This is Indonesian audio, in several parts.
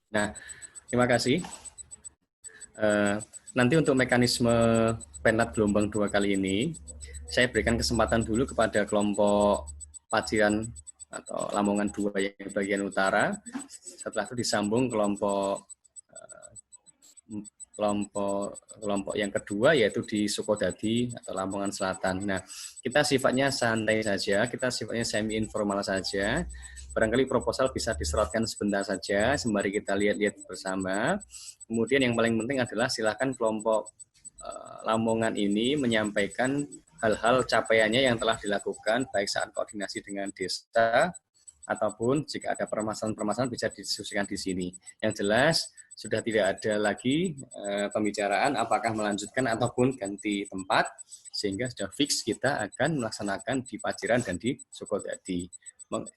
Nah, terima kasih. Nanti untuk mekanisme penat gelombang 2 kali ini, saya berikan kesempatan dulu kepada kelompok Paciran atau Lamongan 2 yang bagian utara. Setelah itu disambung kelompok kelompok yang kedua yaitu di Sukodadi atau Lamongan Selatan. Nah, kita sifatnya santai saja, kita sifatnya semi informal saja. Barangkali proposal bisa diserotkan sebentar saja sembari kita lihat-lihat bersama. Kemudian yang paling penting adalah silakan kelompok Lamongan ini menyampaikan hal-hal capaiannya yang telah dilakukan baik saat koordinasi dengan desa ataupun jika ada permasalahan-permasalahan bisa didiskusikan di sini. Yang jelas sudah tidak ada lagi pembicaraan apakah melanjutkan ataupun ganti tempat, sehingga sudah fix kita akan melaksanakan di Paciran dan di Sukodadi.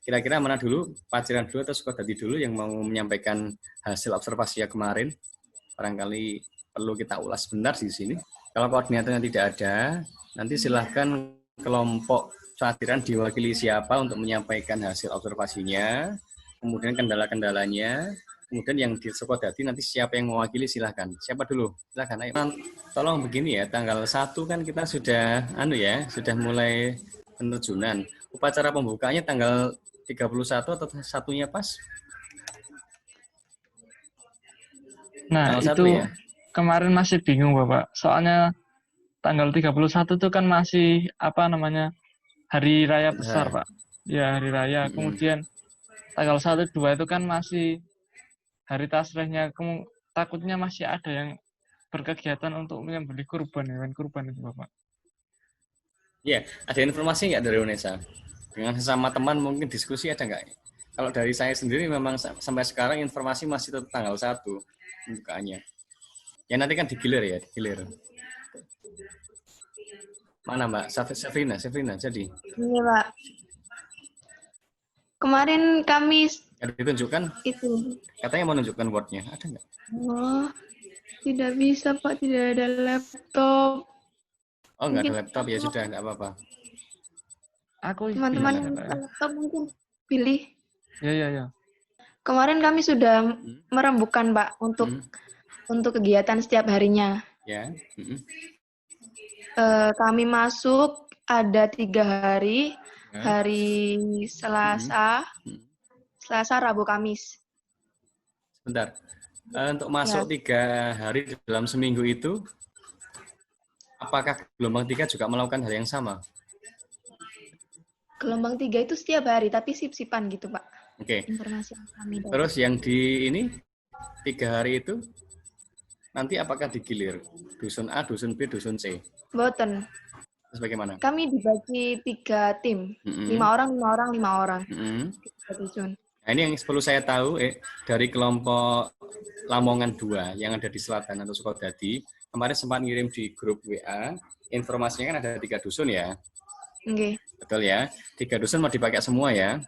Kira-kira mana dulu, Paciran dulu atau Sukodadi dulu yang mau menyampaikan hasil observasi kemarin? Barangkali perlu kita ulas sebentar di sini. Kalau koordinatornya tidak ada, nanti silahkan kelompok Paciran diwakili siapa untuk menyampaikan hasil observasinya, kemudian kendala-kendalanya, kemudian yang di Sukodadi nanti siapa yang mewakili silahkan. Siapa dulu? Silahkan, ayo. Tolong begini ya, tanggal 1 kan kita sudah sudah mulai penerjunan. Upacara pembukaannya tanggal 31 atau satunya pas? Nah, Tanggal 1 itu ya? kemarin masih bingung, Bapak. Soalnya tanggal 31 itu kan masih hari raya besar, Nah, Pak. Ya, hari raya. Kemudian tanggal 1 2 itu kan masih hari tasrehnya. Takutnya masih ada yang berkegiatan untuk menyembelih kurban, hewan kurban itu, Bapak. ya, ada informasi nggak dari Unesa? Dengan sesama teman mungkin diskusi ada nggak? Kalau dari saya sendiri memang sampai sekarang informasi masih tetap tanggal 1 pembukaannya. Ya nanti kan digilir ya, digilir. Mana Mbak? Safrina, jadi. Iya, Pak. Kemarin kami Ada ditunjukkan, itu. katanya mau nunjukkan Word-nya, ada nggak? Oh, tidak bisa, Pak. Tidak ada laptop. Oh nggak ada Mungkin laptop, ya sudah, nggak apa-apa. Aku teman-teman bisa, yang Pak, ya. laptop mungkin pilih. Ya. Kemarin kami sudah merembukan, Pak, untuk kegiatan setiap harinya. Ya. Kami masuk ada 3 hari, Ya. hari Selasa, Rabu, Kamis. Sebentar. Untuk masuk 3 hari dalam seminggu itu, apakah gelombang 3 juga melakukan hal yang sama? Gelombang 3 itu setiap hari, tapi sip-sipan gitu, Pak. Oke. Informasi yang kami dapat. Terus yang di ini 3 hari itu nanti apakah digilir? Dusun A, dusun B, dusun C? Boten. Terus bagaimana? Kami dibagi 3 tim. 5 orang. 5 orang. Dusun. Nah, ini yang perlu saya tahu dari kelompok Lamongan 2 yang ada di selatan atau Sukodadi. Kemarin sempat ngirim di grup WA, informasinya kan ada 3 dusun ya. Oke. Betul ya? 3 dusun mau dipakai semua ya?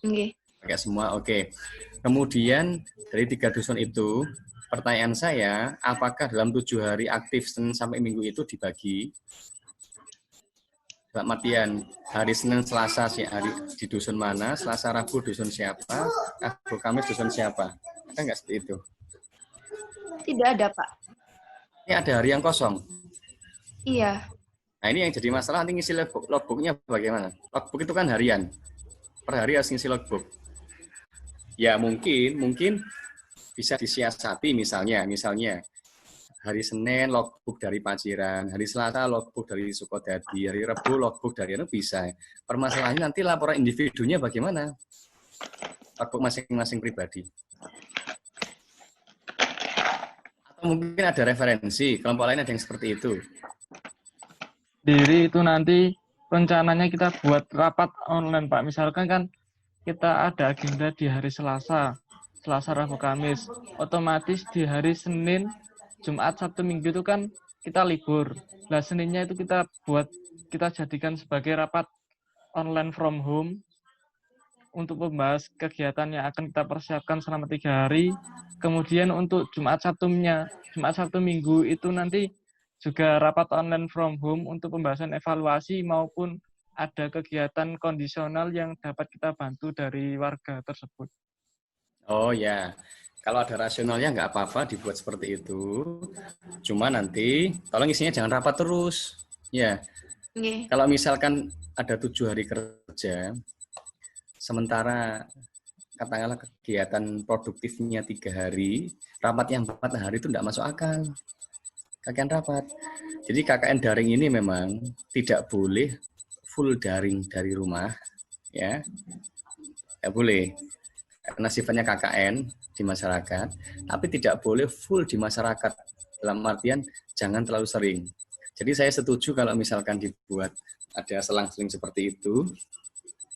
Oke. Pakai semua, oke. Kemudian dari 3 dusun itu, pertanyaan saya, apakah dalam 7 hari aktif Senin sampai Minggu itu dibagi? Mbak Matian, hari Senin, Selasa hari di dusun mana, Selasa, Rabu dusun siapa, Rabu, Kamis dusun siapa? Ada nggak seperti itu? Tidak ada, Pak. Ini ada hari yang kosong. Iya. Nah ini yang jadi masalah, nanti ngisi logbooknya bagaimana? Logbook itu kan harian, per hari harus ngisi logbook. Ya mungkin bisa disiasati misalnya hari Senin logbook dari Paciran, hari Selasa logbook dari Sukodadi, hari Rabu logbook dari bisa. Permasalahannya nanti laporan individunya bagaimana? Logbook masing-masing pribadi. Atau mungkin ada referensi, kelompok lain ada yang seperti itu. Diri itu nanti rencananya kita buat rapat online, Pak. Misalkan kan kita ada agenda di hari Selasa, Rabu, Kamis. Otomatis di hari Senin, Jumat, Sabtu, Minggu itu kan kita libur. Nah, Seninnya itu kita jadikan sebagai rapat online from home untuk membahas kegiatan yang akan kita persiapkan selama 3 hari. Kemudian untuk Jumat, Sabtu, Minggu itu nanti juga rapat online from home untuk pembahasan evaluasi maupun ada kegiatan kondisional yang dapat kita bantu dari warga tersebut. Oh ya, Kalau ada rasionalnya nggak apa-apa dibuat seperti itu. Cuma nanti tolong isinya jangan rapat terus. Ya, Nggih. kalau misalkan ada 7 hari kerja, sementara katakanlah kegiatan produktifnya 3 hari, rapat yang 4 hari itu tidak masuk akal. KKN rapat. Jadi KKN daring ini memang tidak boleh full daring dari rumah, ya, tidak boleh. Karena sifatnya KKN di masyarakat, tapi tidak boleh full di masyarakat. Dalam artian jangan terlalu sering. Jadi saya setuju kalau misalkan dibuat ada selang-seling seperti itu,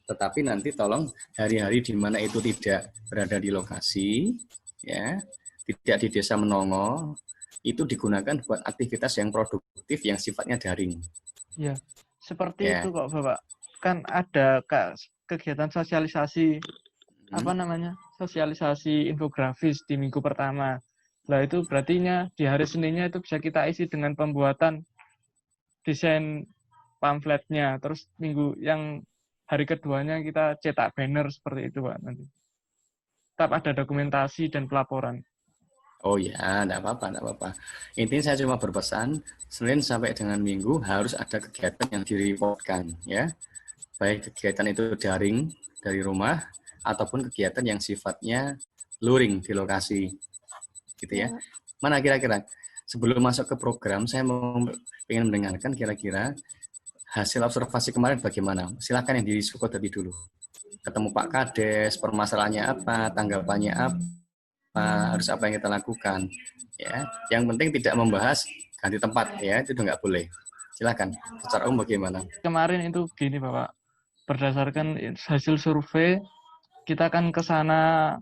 tetapi nanti tolong hari-hari di mana itu tidak berada di lokasi, ya, tidak di desa menongol, itu digunakan buat aktivitas yang produktif yang sifatnya daring. Ya, seperti itu kok Bapak. Kan ada kegiatan sosialisasi, apa namanya, sosialisasi infografis di minggu pertama. Nah itu berarti di hari Seninnya itu bisa kita isi dengan pembuatan desain pamfletnya. Terus minggu yang hari keduanya kita cetak banner seperti itu Pak nanti. Tetap ada dokumentasi dan pelaporan. Oh ya, enggak apa-apa. Intinya saya cuma berpesan, Senin sampai dengan Minggu harus ada kegiatan yang direportkan, ya. Baik kegiatan itu daring dari rumah, ataupun kegiatan yang sifatnya luring di lokasi, gitu ya. Mana kira-kira? Sebelum masuk ke program, saya ingin mendengarkan kira-kira hasil observasi kemarin bagaimana. Silakan yang di Sukodadi dulu. Ketemu Pak Kades, permasalahannya apa, tanggapannya apa, harus apa yang kita lakukan, ya. Yang penting tidak membahas ganti tempat, ya, itu udah nggak boleh. Silakan. Secara umum bagaimana? Kemarin itu gini Bapak, berdasarkan hasil survei kita kan ke sana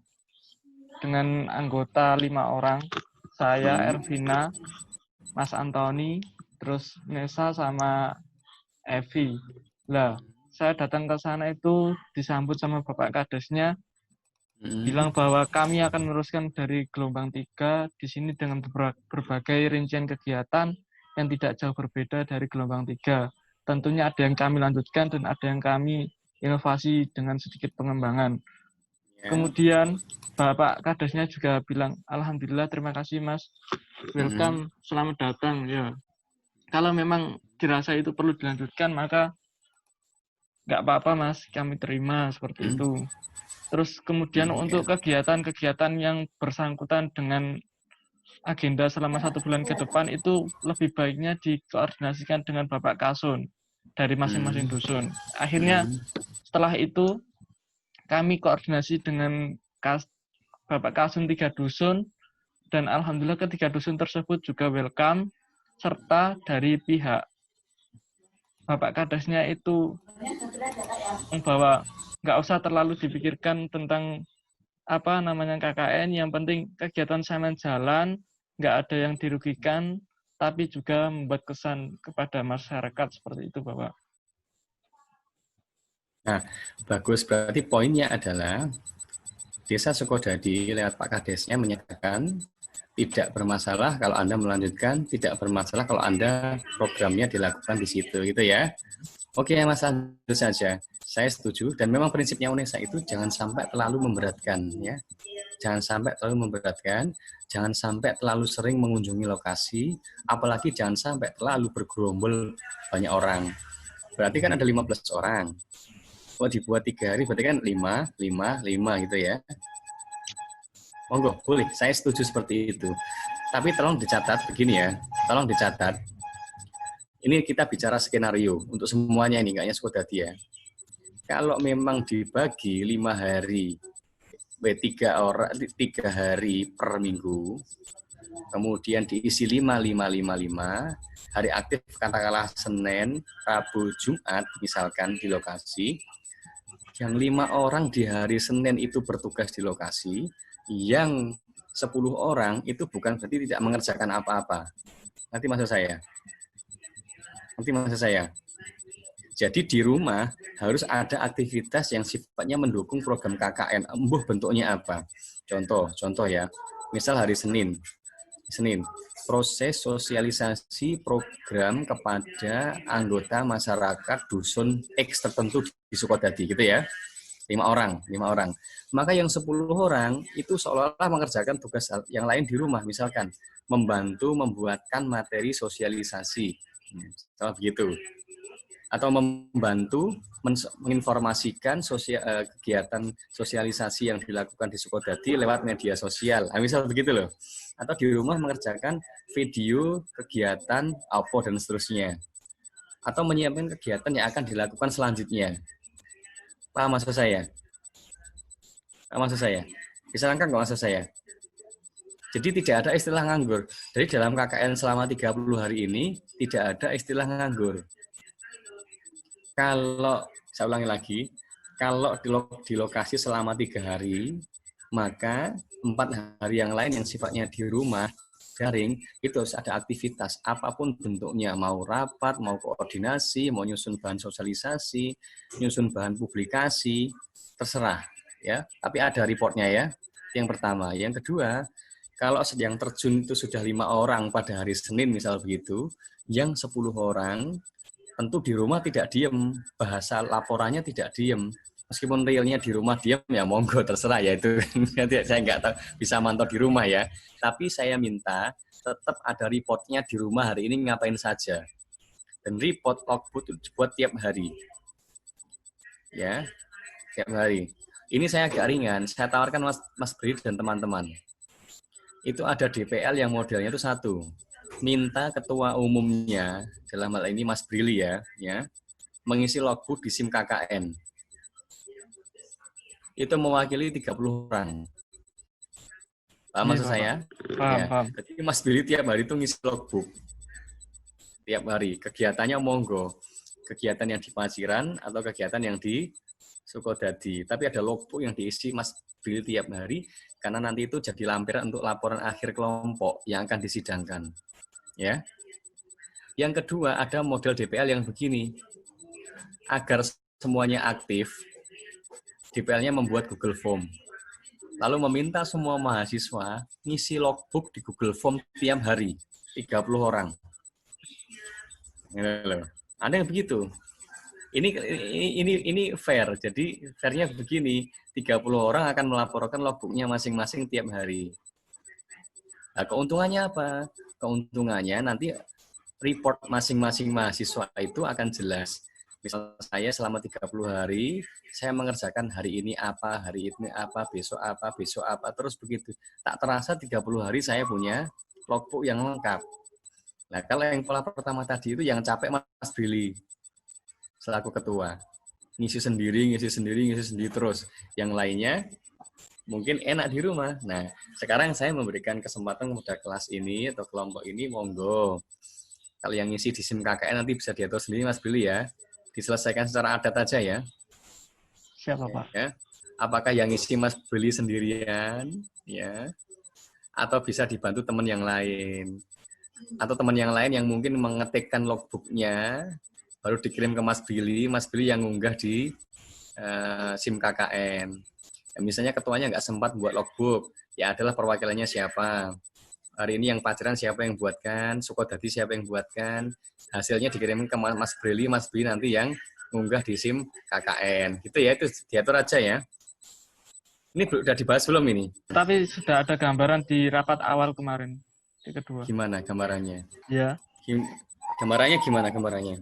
dengan anggota 5 orang, saya, Ervina, Mas Antoni, terus Nesa sama Evi. Lah, saya datang ke sana itu disambut sama Bapak Kadesnya, bilang bahwa kami akan meneruskan dari gelombang 3 di sini dengan berbagai rincian kegiatan yang tidak jauh berbeda dari gelombang 3. Tentunya ada yang kami lanjutkan dan ada yang kami inovasi dengan sedikit pengembangan. Kemudian Bapak Kadesnya juga bilang, Alhamdulillah, terima kasih Mas, welcome, selamat datang. Ya, kalau memang dirasa itu perlu dilanjutkan, maka nggak apa-apa Mas, kami terima seperti itu. Terus kemudian untuk kegiatan-kegiatan yang bersangkutan dengan agenda selama 1 bulan ke depan itu lebih baiknya dikoordinasikan dengan Bapak Kasun dari masing-masing dusun. Akhirnya setelah itu kami koordinasi dengan Bapak Kasun 3 dusun, dan alhamdulillah ketiga dusun tersebut juga welcome, serta dari pihak Bapak Kadesnya itu bahwa nggak usah terlalu dipikirkan tentang apa namanya KKN, yang penting kegiatan semen jalan, nggak ada yang dirugikan, tapi juga membuat kesan kepada masyarakat seperti itu Bapak. Nah, bagus. Berarti poinnya adalah Desa Sukodadi lewat Pak Kadesnya menyatakan tidak bermasalah kalau Anda melanjutkan, tidak bermasalah kalau Anda programnya dilakukan di situ, gitu ya. Oke, Mas, itu saja. Saya setuju, dan memang prinsipnya UNESA itu jangan sampai terlalu memberatkan, ya. Jangan sampai terlalu memberatkan, jangan sampai terlalu sering mengunjungi lokasi, apalagi jangan sampai terlalu bergerombol banyak orang. Berarti kan ada 15 orang. Kalau dibuat 3 hari, berarti kan 5 gitu ya. Monggo, boleh. Saya setuju seperti itu. Tapi tolong dicatat begini ya, tolong dicatat. Ini kita bicara skenario untuk semuanya ini, nggak hanya Sukodadi ya. Kalau memang dibagi 5 hari, 3 hari per minggu, kemudian diisi 5, hari aktif katakanlah Senin, Rabu, Jumat, misalkan di lokasi, yang 5 orang di hari Senin itu bertugas di lokasi, yang 10 orang itu bukan berarti tidak mengerjakan apa-apa. Nanti maksud saya. Jadi di rumah harus ada aktivitas yang sifatnya mendukung program KKN. Bentuknya apa? Contoh ya. Misal hari Senin, proses sosialisasi program kepada anggota masyarakat dusun X tertentu di Sukodadi, gitu ya. 5 orang. Maka yang 10 orang itu seolah-olah mengerjakan tugas yang lain di rumah, misalkan membantu membuatkan materi sosialisasi, kalau begitu, atau membantu menginformasikan kegiatan sosialisasi yang dilakukan di Sukodadi lewat media sosial, misal begitu loh. Atau di rumah mengerjakan video kegiatan apa dan seterusnya, atau menyiapkan kegiatan yang akan dilakukan selanjutnya. Paham maksud saya? Bisa lengkap nggak maksud saya? Jadi tidak ada istilah nganggur. Jadi dalam KKN selama 30 hari ini tidak ada istilah nganggur. Kalau, saya ulangi lagi, kalau di lokasi selama 3 hari, maka 4 hari yang lain yang sifatnya di rumah, daring, itu harus ada aktivitas, apapun bentuknya, mau rapat, mau koordinasi, mau nyusun bahan sosialisasi, nyusun bahan publikasi, terserah. Ya, tapi ada reportnya ya, yang pertama. Yang kedua, kalau yang terjun itu sudah 5 orang pada hari Senin, misal begitu, yang 10 orang, tentu di rumah tidak diem, bahasa laporannya tidak diem. Meskipun realnya di rumah diem, ya monggo terserah ya itu. Nanti saya nggak tahu bisa mantau di rumah ya. Tapi saya minta tetap ada reportnya di rumah hari ini ngapain saja. Dan report logbook itu dibuat tiap hari. Ya, tiap hari. Ini saya agak ringan, saya tawarkan Mas Bri dan teman-teman. Itu ada DPL yang modelnya itu 1. Minta ketua umumnya, dalam hal ini Mas Brili ya, mengisi logbook di SIM KKN. Itu mewakili 30 orang. Paham maksud saya? Paham. Jadi Mas Brili tiap hari itu ngisi logbook. Tiap hari, kegiatannya monggo. Kegiatan yang di Paciran atau kegiatan yang di Sukodadi. Tapi ada logbook yang diisi Mas Brili tiap hari, karena nanti itu jadi lampiran untuk laporan akhir kelompok yang akan disidangkan. Ya. Yang kedua, ada model DPL yang begini. Agar semuanya aktif, DPL-nya membuat Google Form. Lalu meminta semua mahasiswa ngisi logbook di Google Form tiap hari, 30 orang. Ada yang begitu. Ini fair. Jadi fairnya begini, 30 orang akan melaporkan logbooknya masing-masing tiap hari. Nah, keuntungannya apa? Keuntungannya nanti report masing-masing mahasiswa itu akan jelas. Misal saya selama 30 hari, saya mengerjakan hari ini apa, besok apa, terus begitu. Tak terasa 30 hari saya punya logbook yang lengkap. Nah, kalau yang pola pertama tadi itu yang capek Mas Billy, selaku ketua. Ngisi sendiri terus. Yang lainnya mungkin enak di rumah. Nah, sekarang saya memberikan kesempatan kepada kelas ini atau kelompok ini, monggo. Kalau yang ngisi di SIM KKN nanti bisa diatur sendiri Mas Billy ya. Diselesaikan secara adat aja ya. Siapa Pak? Ya. Apakah yang ngisi Mas Billy sendirian, ya, atau bisa dibantu teman yang lain, atau teman yang lain yang mungkin mengetikkan logbooknya baru dikirim ke Mas Billy yang ngunggah di SIM KKN. Ya, misalnya ketuanya nggak sempat buat logbook, ya adalah perwakilannya siapa. Hari ini yang Paciran siapa yang buatkan, Sukodadi siapa yang buatkan, hasilnya dikirim ke Mas Billy nanti yang ngunggah di SIM KKN. Gitu ya, itu diatur aja ya. Ini sudah dibahas belum ini? Tapi sudah ada gambaran di rapat awal kemarin, di kedua. Gimana gambarannya? Ya. Gambarannya gimana gambarannya?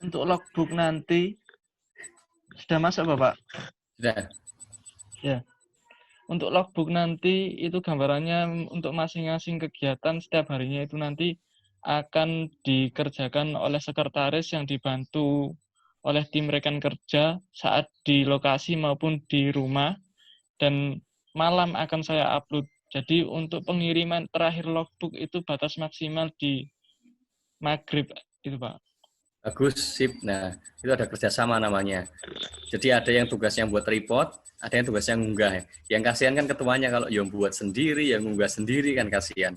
Untuk logbook nanti sudah masuk Bapak? Sudah. Ya. Untuk logbook nanti itu gambarannya untuk masing-masing kegiatan setiap harinya itu nanti akan dikerjakan oleh sekretaris yang dibantu oleh tim rekan kerja saat di lokasi maupun di rumah, dan malam akan saya upload. Jadi untuk pengiriman terakhir logbook itu batas maksimal di maghrib itu Pak. Bagus, sip. Nah, itu ada kerjasama namanya. Jadi ada yang tugasnya buat report, ada yang tugasnya ngunggah. Yang kasihan kan ketuanya kalau yang buat sendiri, yang ngunggah sendiri kan kasihan.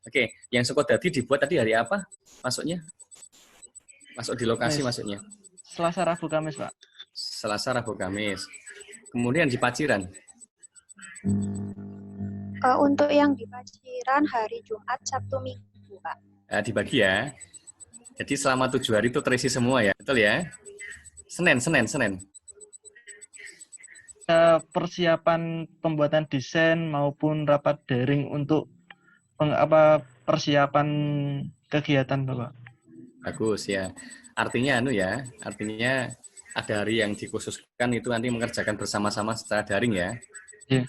Oke, yang Sukodadi dibuat tadi hari apa masuknya? Masuk di lokasi masuknya? Selasa, Rabu, Kamis, Pak. Selasa, Rabu, Kamis. Kemudian di Paciran? Untuk yang di Paciran hari Jumat, Sabtu, Minggu, Pak. Dibagi ya. Jadi selama 7 hari itu terisi semua ya. Betul ya? Senin. Persiapan pembuatan desain maupun rapat daring untuk persiapan kegiatan Bapak. Bagus ya. Artinya artinya ada hari yang dikhususkan itu nanti mengerjakan bersama-sama secara daring ya. Iya.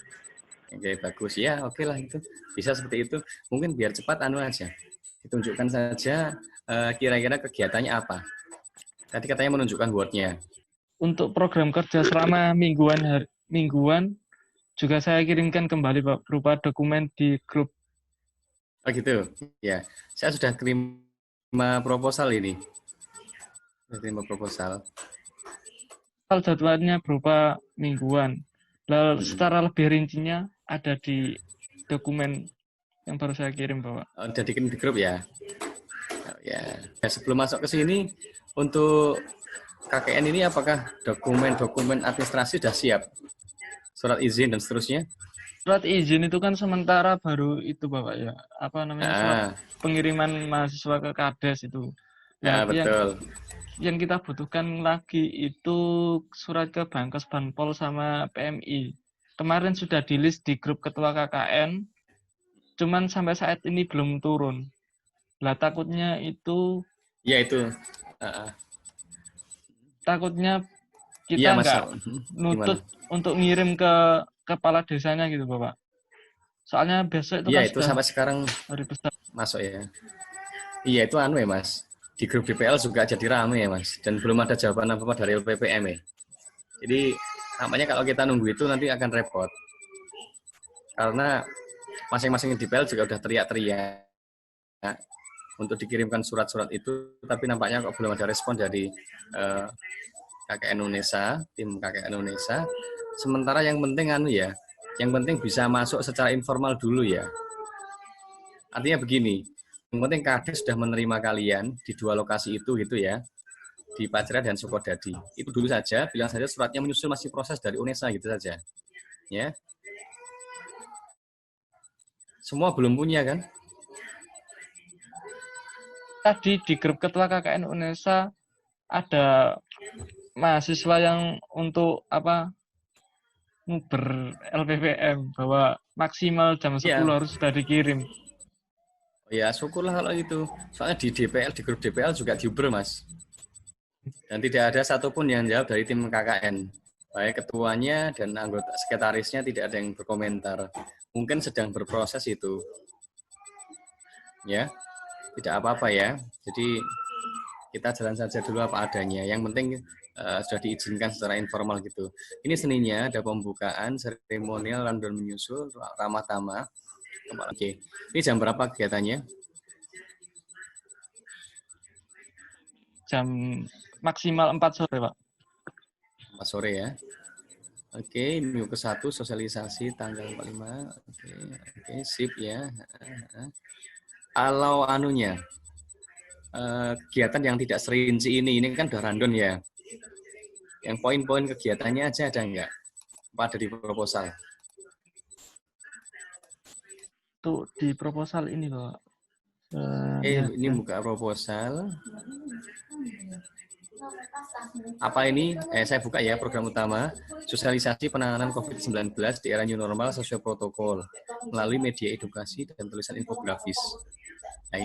Oke, bagus ya. Oke lah itu. Bisa seperti itu. Mungkin biar cepat aja. Ditunjukkan saja kira-kira kegiatannya apa. Tadi katanya menunjukkan Word-nya. Untuk program kerja selama mingguan juga saya kirimkan kembali Pak berupa dokumen di grup. Oh gitu. Ya. Saya sudah terima proposal ini. Terima proposal. Jadwalnya berupa mingguan. Lalu secara lebih rincinya ada di dokumen yang baru saya kirim Bapak. Oh, udah dikirim di grup ya. Ya. Sebelum masuk ke sini untuk KKN ini apakah dokumen administrasi sudah siap? Surat izin dan seterusnya? Surat izin itu kan sementara baru itu Bapak ya. Apa namanya? Surat pengiriman mahasiswa ke Kades itu. Betul. Yang kita butuhkan lagi itu surat ke Bankes Banpol sama PMI. Kemarin sudah di-list di grup ketua KKN, cuman sampai saat ini belum turun. Lah takutnya itu... Ya itu. Takutnya kita nggak nutut untuk ngirim ke kepala desanya gitu Bapak. Soalnya besok itu kan itu sampai sekarang masuk ya. Iya itu ya Mas. Di grup DPL juga jadi rame ya Mas. Dan belum ada jawaban apa-apa dari LPPM ya. Jadi nampaknya kalau kita nunggu itu nanti akan repot. Karena masing-masing DPL juga udah teriak-teriak untuk dikirimkan surat-surat itu, tapi nampaknya kok belum ada respon dari KKN Indonesia, tim KKN Indonesia. Sementara yang penting yang penting bisa masuk secara informal dulu ya. Artinya begini, yang penting Kades sudah menerima kalian di 2 lokasi itu gitu ya, di Pacra dan Sukodadi. Itu dulu saja, bilang saja suratnya menyusul masih proses dari UNESA gitu saja. Ya. Semua belum punya kan? Tadi di grup ketua KKN UNESA ada mahasiswa yang untuk nguber LPPM bahwa maksimal jam 10 harus sudah dikirim. Ya syukurlah kalau itu. Soalnya di DPL, di grup DPL juga diuber Mas. Dan tidak ada satupun yang jawab dari tim KKN. Baik ketuanya dan anggota sekretarisnya tidak ada yang berkomentar. Mungkin sedang berproses itu. Ya. Tidak apa-apa ya. Jadi kita jalan saja dulu apa adanya. Yang penting sudah diizinkan secara informal gitu. Ini Seninnya ada pembukaan seremonial London menyusul ramah tamah. Oke. Ini jam berapa kegiatannya? Jam maksimal 4 sore, Pak. 4 sore ya. Oke, minggu ke-1 sosialisasi tanggal 45. Oke, sip ya. Kalau kegiatan yang tidak serinci ini kan udah random ya. Yang poin-poin kegiatannya aja ada enggak? Apa ada di proposal? Tuh di proposal ini, Pak. Ini buka proposal. Apa ini? Saya buka ya, program utama. Sosialisasi penanganan COVID-19 di era new normal sesuai protokol melalui media edukasi dan tulisan infografis. Nah,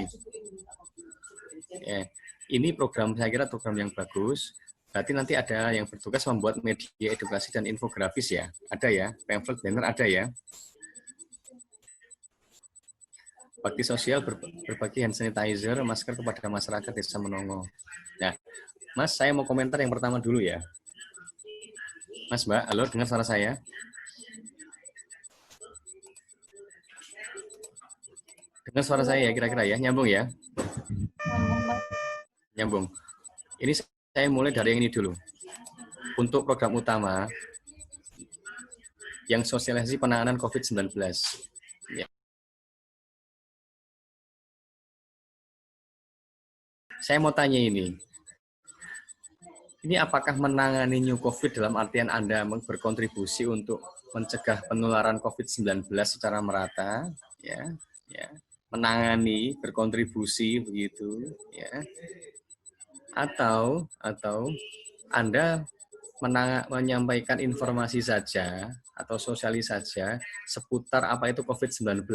ini program, saya kira program yang bagus. Berarti nanti ada yang bertugas membuat media edukasi dan infografis ya. Ada ya, pamflet, banner ada ya. Bakti sosial berbagi hand sanitizer, masker kepada masyarakat desa Menongo. Nah, Mas, saya mau komentar yang pertama dulu ya. Mas, Mbak, halo, dengar suara saya? Dengar suara saya ya, kira-kira ya, nyambung ya? Nyambung. Ini saya mulai dari yang ini dulu. Untuk program utama, yang sosialisasi penanganan COVID-19. Ya. Saya mau tanya ini apakah menangani new COVID dalam artian Anda berkontribusi untuk mencegah penularan COVID-19 secara merata, ya, menangani, berkontribusi begitu, ya. atau Anda menyampaikan informasi saja atau sosialis saja seputar apa itu COVID-19.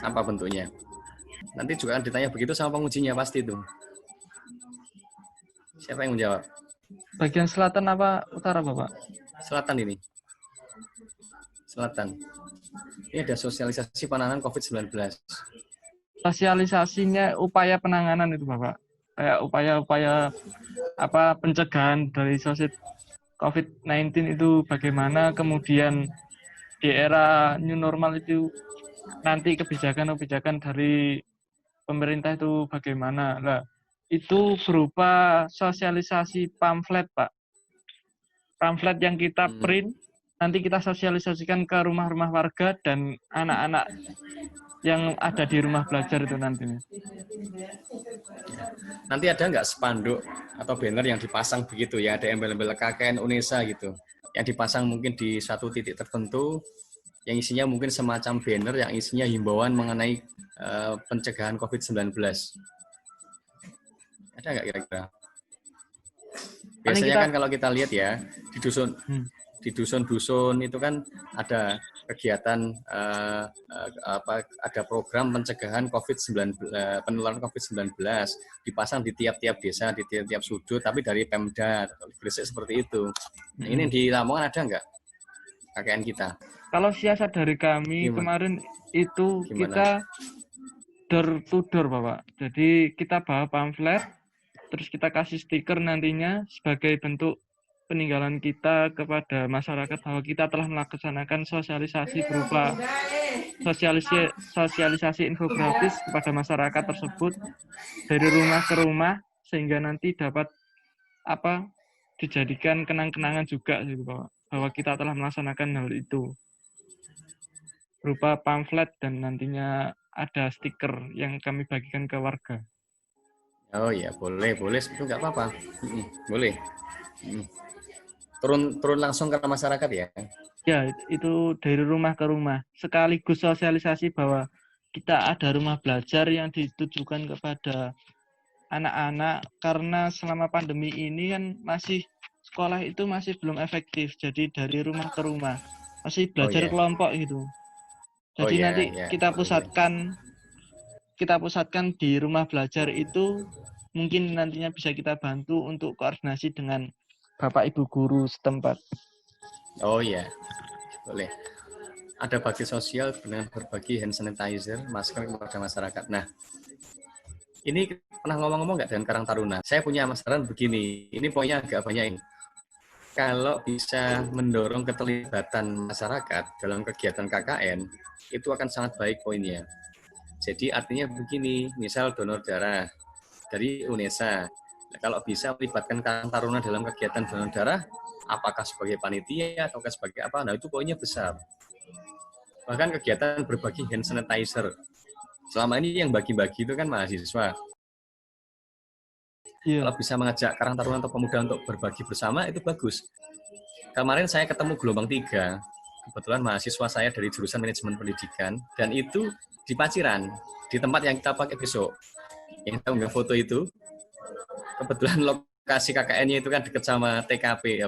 Apa bentuknya? Nanti juga akan ditanya begitu sama pengujinya pasti itu. Siapa yang menjawab? Bagian selatan apa utara, Bapak? Selatan ini. Selatan. Ini ada sosialisasi penanganan COVID-19. Sosialisasinya upaya penanganan itu, Bapak. Kayak upaya-upaya apa pencegahan dari COVID-19 itu bagaimana, kemudian di era new normal itu nanti kebijakan-kebijakan dari pemerintah itu bagaimana. Nah, itu berupa sosialisasi pamflet, Pak. Pamflet yang kita print, nanti kita sosialisasikan ke rumah-rumah warga dan anak-anak yang ada di rumah belajar itu nantinya. Nanti ada nggak spanduk atau banner yang dipasang begitu ya, ada embel-embel KKN UNESA gitu, yang dipasang mungkin di satu titik tertentu, yang isinya mungkin semacam banner yang isinya himbauan mengenai pencegahan COVID-19. Ada nggak kira-kira? Biasanya kan kalau kita lihat ya, di dusun-dusun itu kan ada kegiatan ada program pencegahan penularan COVID-19 dipasang di tiap-tiap desa, di tiap-tiap sudut, tapi dari Pemda atau Gresik seperti itu. Nah, ini di Lamongan ada nggak KKN kita? Kalau siasat dari kami kemarin itu kita door to door, Bapak. Jadi kita bawa pamflet, terus kita kasih stiker nantinya sebagai bentuk peninggalan kita kepada masyarakat bahwa kita telah melaksanakan sosialisasi berupa sosialisasi infografis kepada masyarakat tersebut dari rumah ke rumah, sehingga nanti dapat dijadikan kenang-kenangan juga gitu, Bapak, bahwa kita telah melaksanakan hal itu berupa pamflet dan nantinya ada stiker yang kami bagikan ke warga. Oh ya, boleh itu nggak apa-apa, boleh. Turun langsung ke masyarakat ya? Ya, itu dari rumah ke rumah. Sekaligus sosialisasi bahwa kita ada rumah belajar yang ditujukan kepada anak-anak, karena selama pandemi ini kan sekolah itu masih belum efektif. Jadi dari rumah ke rumah, masih belajar kelompok gitu. Jadi nanti kita pusatkan di rumah belajar itu, mungkin nantinya bisa kita bantu untuk koordinasi dengan Bapak Ibu guru setempat. Oh iya, boleh. Ada bakti sosial dengan berbagi hand sanitizer, masker kepada masyarakat. Nah, ini pernah ngomong-ngomong nggak dengan Karang Taruna? Saya punya saran begini, ini poinnya agak banyak ini. Kalau bisa mendorong keterlibatan masyarakat dalam kegiatan KKN, itu akan sangat baik poinnya. Jadi artinya begini, misal donor darah dari UNESA, nah, kalau bisa melibatkan Karang Taruna dalam kegiatan donor darah, apakah sebagai panitia atau sebagai apa, nah itu poinnya besar. Bahkan kegiatan berbagi hand sanitizer, selama ini yang bagi-bagi itu kan mahasiswa. Kalau bisa mengajak Karang Taruna atau pemuda untuk berbagi bersama, itu bagus. Kemarin saya ketemu gelombang 3, kebetulan mahasiswa saya dari jurusan manajemen pendidikan, dan itu di Paciran, di tempat yang kita pakai besok. Yang tahu nggak foto itu? Kebetulan lokasi KKN-nya itu kan dekat sama TKP,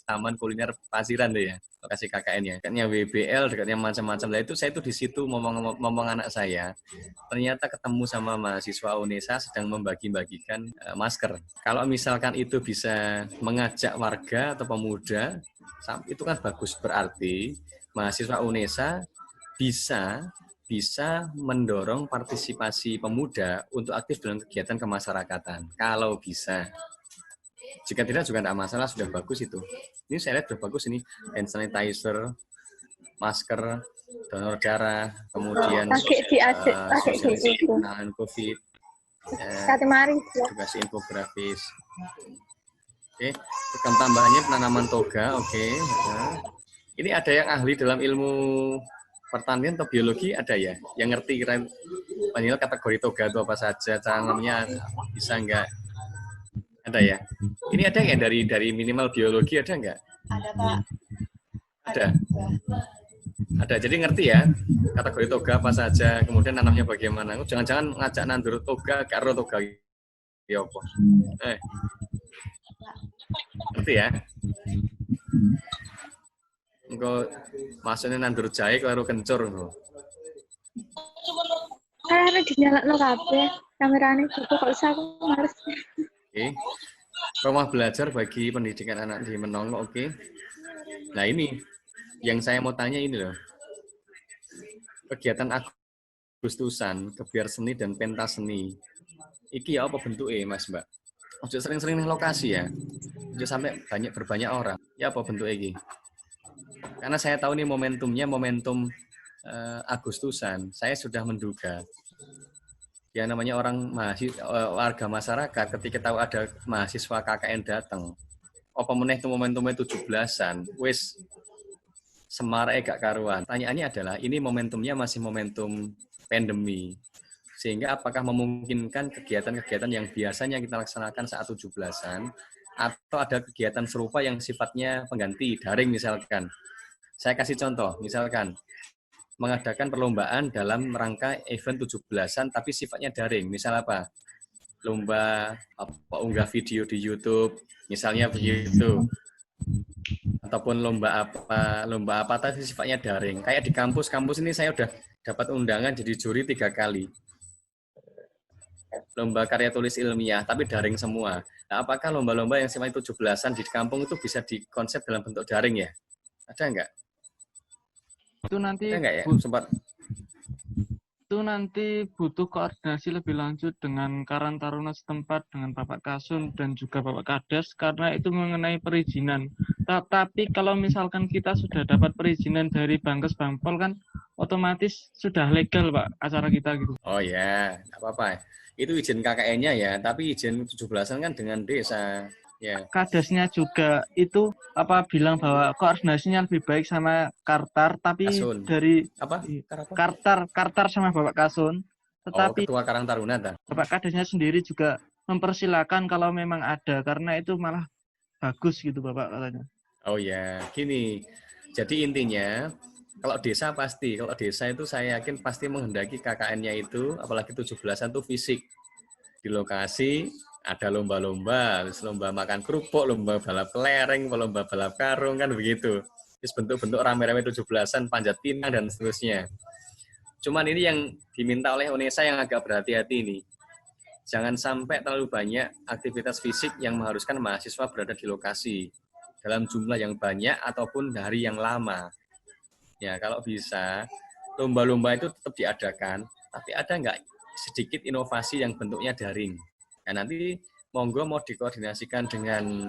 Taman Kuliner Paciran tuh ya, lokasi KKN-nya. Dekatnya WBL, dekatnya macam-macam. Nah, itu saya tuh di situ ngomong anak saya. Ternyata ketemu sama mahasiswa UNESA sedang membagi-bagikan masker. Kalau misalkan itu bisa mengajak warga atau pemuda, itu kan bagus, berarti mahasiswa UNESA bisa mendorong partisipasi pemuda untuk aktif dalam kegiatan kemasyarakatan. Kalau bisa. Jika tidak juga tidak masalah, sudah bagus itu. Ini saya lihat sudah bagus ini, hand sanitizer, masker, donor darah, kemudian sosialisasi penanganan COVID, edukasi infografis. Oke, program tambahannya penanaman toga. Oke. Nah, ini ada yang ahli dalam ilmu pertanian atau biologi, ada ya? Yang ngerti kira panggil kategori toga itu apa saja, cara namanya bisa enggak? Ada ya? Ini ada nggak dari minimal biologi, ada nggak? Ada, Pak. Ada. Ada, jadi ngerti ya kategori toga apa saja, kemudian nanamnya bagaimana. Jangan-jangan ngajak nandur toga, karo toga ya apa. Ngerti ya? Engko maksudnya nandur jahe karo kencur. Karena dinyalakno kabeh. Kamerane juga kok usah aku males. Oke. Rumah belajar bagi pendidikan anak di Menongo, oke. Nah ini, yang saya mau tanya ini loh. Kegiatan Agustusan, kebiar seni dan pentas seni. Iki ya apa bentuknya Mas Mbak? Ojo sering-sering nih lokasi ya. Ojo sampai berbanyak orang. Ya apa bentuknya iki? Karena saya tahu nih momentumnya momentum Agustusan. Saya sudah menduga. Ya namanya orang warga masyarakat ketika tahu ada mahasiswa KKN datang. Apa meneh itu momentumnya 17-an. Wis semarai gak karuan. Pertanyaannya adalah ini momentumnya masih momentum pandemi. Sehingga apakah memungkinkan kegiatan-kegiatan yang biasanya kita laksanakan saat 17-an atau ada kegiatan serupa yang sifatnya pengganti daring misalkan. Saya kasih contoh, misalkan mengadakan perlombaan dalam rangka event 17-an tapi sifatnya daring. Misal apa? Lomba unggah video di YouTube, misalnya begitu. Ataupun lomba apa tapi sifatnya daring. Kayak di kampus ini saya udah dapat undangan jadi juri 3 kali. Lomba karya tulis ilmiah tapi daring semua. Nah, apakah lomba-lomba yang sifatnya 17-an di kampung itu bisa dikonsep dalam bentuk daring ya? Ada enggak? Itu nanti ada enggak ya? Sempat itu nanti butuh koordinasi lebih lanjut dengan Karang Taruna setempat, dengan Bapak Kasum dan juga Bapak Kades, karena itu mengenai perizinan. Tapi kalau misalkan kita sudah dapat perizinan dari Bankes Bangpol kan otomatis sudah legal Pak acara kita gitu. Oh ya, nggak apa-apa. Itu izin KKN-nya ya, tapi izin 17-an kan dengan desa. Ya. Kadesnya juga itu bilang bahwa koordinasinya lebih baik sama Kartar, tapi Kasun. dari apa? Kartar sama Bapak Kasun, tetapi Ketua Karang Taruna ta? Bapak Kadesnya sendiri juga mempersilahkan kalau memang ada, karena itu malah bagus gitu Bapak katanya. Oh ya, gini. Jadi intinya kalau desa itu saya yakin pasti menghendaki KKN-nya itu, apalagi 17-an itu fisik di lokasi. Ada lomba-lomba, lomba makan kerupuk, lomba balap kelereng, lomba balap karung, kan begitu. Terus bentuk-bentuk rame-rame 17-an, panjat pinang, dan seterusnya. Cuman ini yang diminta oleh UNESA yang agak berhati-hati ini. Jangan sampai terlalu banyak aktivitas fisik yang mengharuskan mahasiswa berada di lokasi dalam jumlah yang banyak ataupun hari yang lama. Ya, kalau bisa, lomba-lomba itu tetap diadakan, tapi ada nggak sedikit inovasi yang bentuknya daring. Nah, nanti monggo mau dikoordinasikan dengan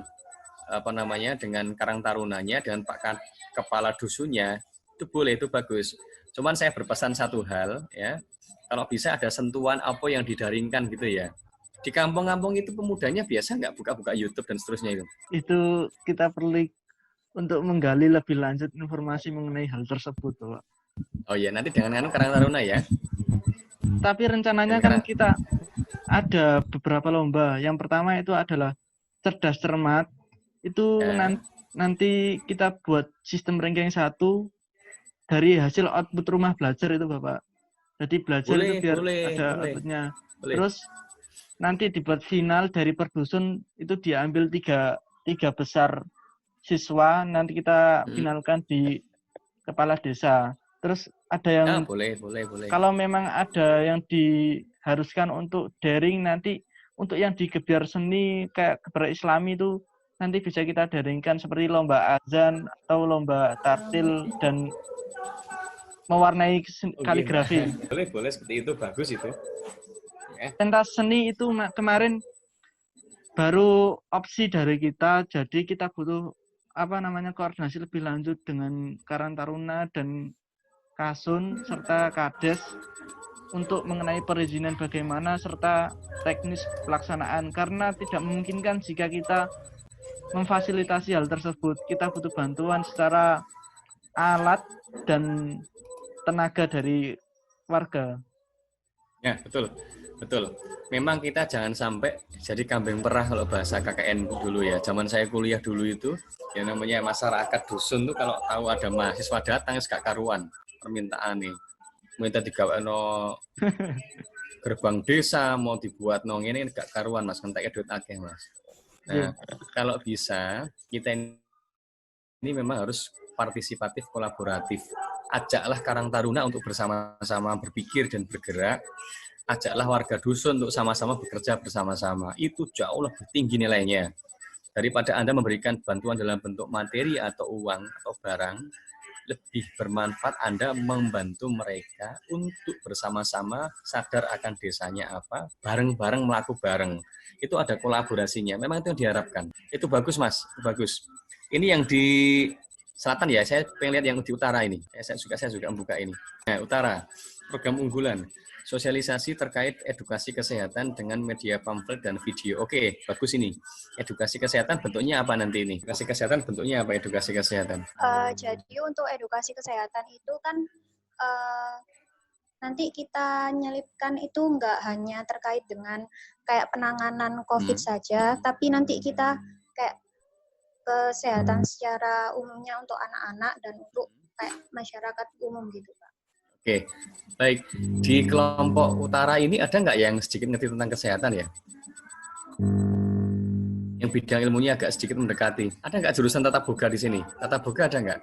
dengan Karang Tarunanya, dengan Pak Kepala Dusunnya, itu boleh, itu bagus. Cuman saya berpesan satu hal, ya, kalau bisa ada sentuhan apa yang didaringkan gitu ya. Di kampung-kampung itu pemudanya biasa nggak buka-buka YouTube dan seterusnya itu? Itu kita perlu untuk menggali lebih lanjut informasi mengenai hal tersebut, Pak. Oh iya, nanti dengan Karang Taruna ya. Tapi rencananya kan kita ada beberapa lomba. Yang pertama itu adalah cerdas cermat. Itu nanti kita buat sistem ranking 1 dari hasil output rumah belajar itu Bapak. Jadi belajar itu biar ada outputnya. Terus nanti dibuat final dari per dusun itu diambil tiga besar siswa. Nanti kita finalkan di kepala desa. Terus ada yang boleh. Kalau memang ada yang diharuskan untuk daring, nanti untuk yang di gebiar seni kayak gebiar Islami itu nanti bisa kita daringkan seperti lomba azan atau lomba tartil dan mewarnai kaligrafi. Boleh seperti itu, bagus itu. Pentas seni itu kemarin baru opsi dari kita, jadi kita butuh koordinasi lebih lanjut dengan Karang Taruna dan Kasun serta Kades untuk mengenai perizinan bagaimana serta teknis pelaksanaan, karena tidak memungkinkan jika kita memfasilitasi hal tersebut. Kita butuh bantuan secara alat dan tenaga dari warga. Ya, betul. Betul. Memang kita jangan sampai jadi kambing perah kalau bahasa KKN dulu ya. Zaman saya kuliah dulu itu, yang namanya masyarakat dusun tuh kalau tahu ada mahasiswa datang gak karuan permintaan nih. Minta digaweno gerbang desa, mau dibuat nong ini gak karuan Mas, kentek duit akeh Mas. Nah, kalau bisa kita ini memang harus partisipatif, kolaboratif. Ajaklah Karang Taruna untuk bersama-sama berpikir dan bergerak. Ajaklah warga dusun untuk sama-sama bekerja bersama-sama. Itu jauh lebih tinggi nilainya. Daripada Anda memberikan bantuan dalam bentuk materi atau uang atau barang, lebih bermanfaat Anda membantu mereka untuk bersama-sama sadar akan desanya apa, bareng-bareng melakukan bareng. Itu ada kolaborasinya. Memang itu yang diharapkan. Itu bagus, Mas. Bagus. Ini yang di selatan ya, saya pengen lihat yang di utara ini. Saya juga membuka ini. Nah, utara, program unggulan. Sosialisasi terkait edukasi kesehatan dengan media pamflet dan video. Oke, bagus ini. Edukasi kesehatan bentuknya apa nanti ini? Edukasi kesehatan bentuknya apa edukasi kesehatan? Jadi untuk edukasi kesehatan itu kan nanti kita nyelipkan itu nggak hanya terkait dengan kayak penanganan COVID saja, tapi nanti kita kayak kesehatan secara umumnya untuk anak-anak dan untuk kayak masyarakat umum gitu, Pak. Oke, baik. Di kelompok utara ini ada nggak yang sedikit ngerti tentang kesehatan ya? Yang bidang ilmunya agak sedikit mendekati. Ada nggak jurusan tata boga di sini? Tata boga ada nggak?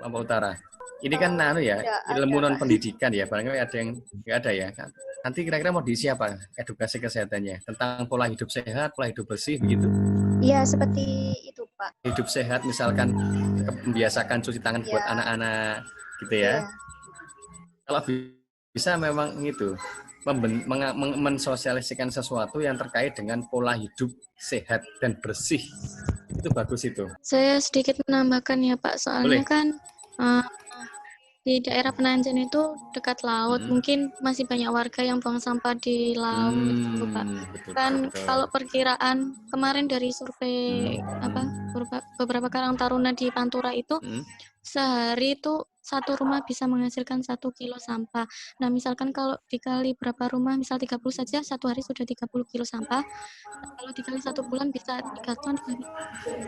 Kelompok utara. Ini kan ilmu non pendidikan ya. Barangkali ada yang nggak ada ya. Nanti kira-kira mau diisi apa? Edukasi kesehatannya tentang pola hidup sehat, pola hidup bersih, begitu? Iya, seperti itu, Pak. Hidup sehat, misalkan membiasakan cuci tangan buat anak-anak, gitu ya. Kalau bisa memang itu mensosialisasikan sesuatu yang terkait dengan pola hidup sehat dan bersih, itu bagus itu. Saya sedikit menambahkan ya Pak, soalnya kan di daerah Penanjan itu dekat laut, mungkin masih banyak warga yang buang sampah di laut gitu Pak. Betul. Kalau perkiraan kemarin dari survei beberapa Karang Taruna di Pantura itu sehari itu satu rumah bisa menghasilkan 1 kilo sampah. Nah, misalkan kalau dikali berapa rumah, misal 30 saja, satu hari sudah 30 kilo sampah. Kalau dikali 1 bulan bisa 3 ton,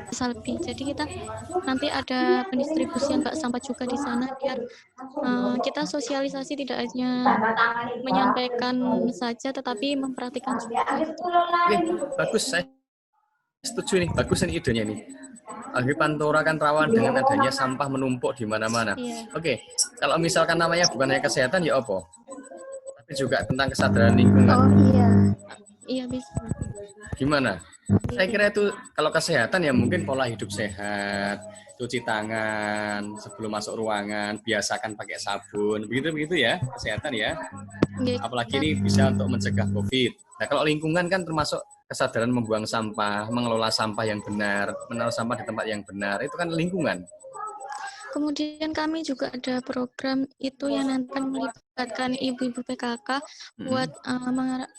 bisa lebih. Jadi kita nanti ada pendistribusian bak sampah juga di sana, biar kita sosialisasi tidak hanya menyampaikan saja, tetapi memperhatikan juga. Oke, bagus. Saya setuju nih, bagus nih idenya nih. Pantura kan rawan dengan adanya sampah menumpuk di mana-mana. Oke, kalau misalkan namanya bukan hanya kesehatan ya apa? Tapi juga tentang kesadaran lingkungan. Oh iya bisa. Gimana? Saya kira itu kalau kesehatan ya mungkin pola hidup sehat, cuci tangan sebelum masuk ruangan, biasakan pakai sabun, begitu ya kesehatan ya. Apalagi ini bisa untuk mencegah COVID. Nah kalau lingkungan kan termasuk kesadaran membuang sampah, mengelola sampah yang benar, menaruh sampah di tempat yang benar, itu kan lingkungan. Kemudian kami juga ada program itu yang nanti akan melibatkan ibu-ibu PKK buat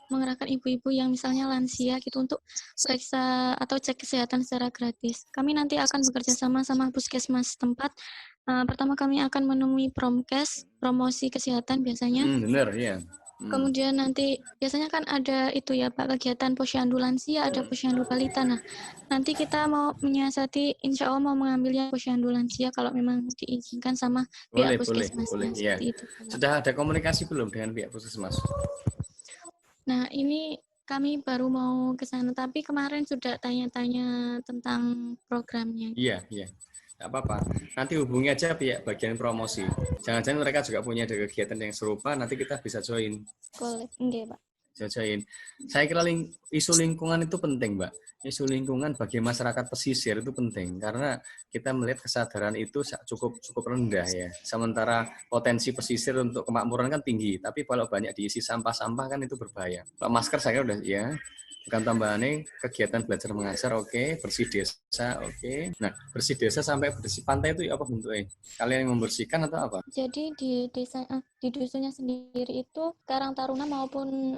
mengerahkan ibu-ibu yang misalnya lansia gitu untuk periksa atau cek kesehatan secara gratis. Kami nanti akan bekerja sama puskesmas tempat. Pertama kami akan menemui promkes, promosi kesehatan biasanya. Benar, ya. Kemudian nanti biasanya kan ada itu ya Pak, kegiatan posyandu lansia, ada posyandu balita. Nah, nanti kita mau menyiasati, insya Allah mau mengambilnya posyandu lansia kalau memang diizinkan sama pihak puskesmas. Boleh. Ya. Itu, sudah ada komunikasi belum dengan pihak puskesmas? Nah, ini kami baru mau ke sana, tapi kemarin sudah tanya-tanya tentang programnya. Iya. Nggak apa-apa. Nanti hubungi aja pihak bagian promosi. Jangan-jangan mereka juga punya kegiatan yang serupa, nanti kita bisa join. Boleh, enggak Pak. Join. Saya kira isu lingkungan itu penting, Mbak. Isu lingkungan bagi masyarakat pesisir itu penting karena kita melihat kesadaran itu cukup rendah ya. Sementara potensi pesisir untuk kemakmuran kan tinggi, tapi kalau banyak diisi sampah-sampah kan itu berbahaya. Kalau masker saya udah ya. Bukan tambahannya kegiatan belajar mengajar oke, bersih desa oke. Nah, bersih desa sampai bersih pantai itu apa bentuknya? Kalian yang membersihkan atau apa? Jadi di desa di dusunnya sendiri itu Karang Taruna maupun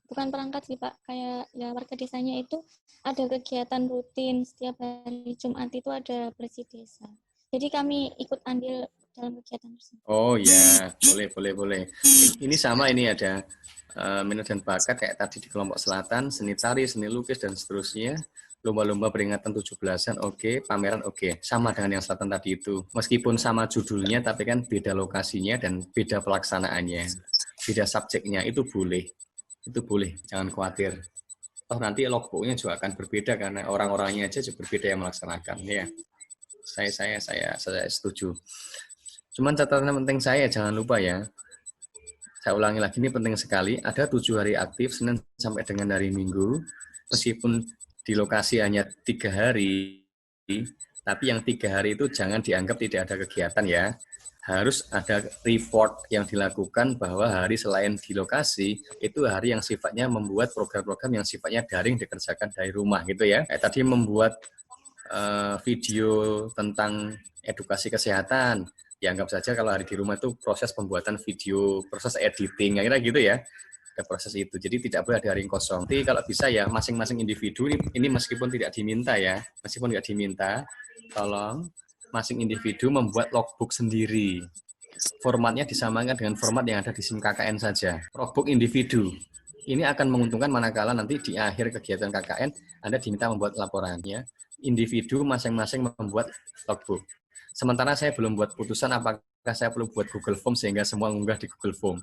bukan perangkat sih Pak, kayak ya warga desanya itu ada kegiatan rutin setiap hari Jumat itu ada bersih desa. Jadi kami ikut andil dalam kegiatan tersebut. Oh ya, boleh. Ini sama, ini ada minat dan bakat kayak tadi di kelompok selatan, seni tari, seni lukis, dan seterusnya. Lomba-lomba peringatan 17-an, oke. Pameran, oke. Sama dengan yang selatan tadi itu. Meskipun sama judulnya, tapi kan beda lokasinya dan beda pelaksanaannya. Beda subjeknya, itu boleh. Itu boleh, jangan khawatir. Oh, nanti logbooknya juga akan berbeda karena orang-orangnya aja juga berbeda yang melaksanakan. Ya, saya setuju. Cuman catatan penting saya, jangan lupa ya. Saya ulangi lagi, ini penting sekali. Ada 7 hari aktif, Senin sampai dengan hari Minggu. Meskipun di lokasi hanya 3 hari, tapi yang 3 hari itu jangan dianggap tidak ada kegiatan ya. Harus ada report yang dilakukan bahwa hari selain di lokasi, itu hari yang sifatnya membuat program-program yang sifatnya daring dikerjakan dari rumah gitu ya. Kayak tadi membuat video tentang edukasi kesehatan. Dianggap saja kalau hari di rumah itu proses pembuatan video, proses editing, kira-kira gitu ya. Ada proses itu. Jadi tidak boleh ada hari kosong. Jadi kalau bisa ya masing-masing individu ini meskipun tidak diminta ya, meskipun tidak diminta, tolong masing individu membuat logbook sendiri. Formatnya disamakan dengan format yang ada di SIM KKN saja. Logbook individu. Ini akan menguntungkan manakala nanti di akhir kegiatan KKN Anda diminta membuat laporannya. Individu masing-masing membuat logbook. Sementara saya belum buat putusan apakah saya perlu buat Google Form sehingga semua mengunggah di Google Form.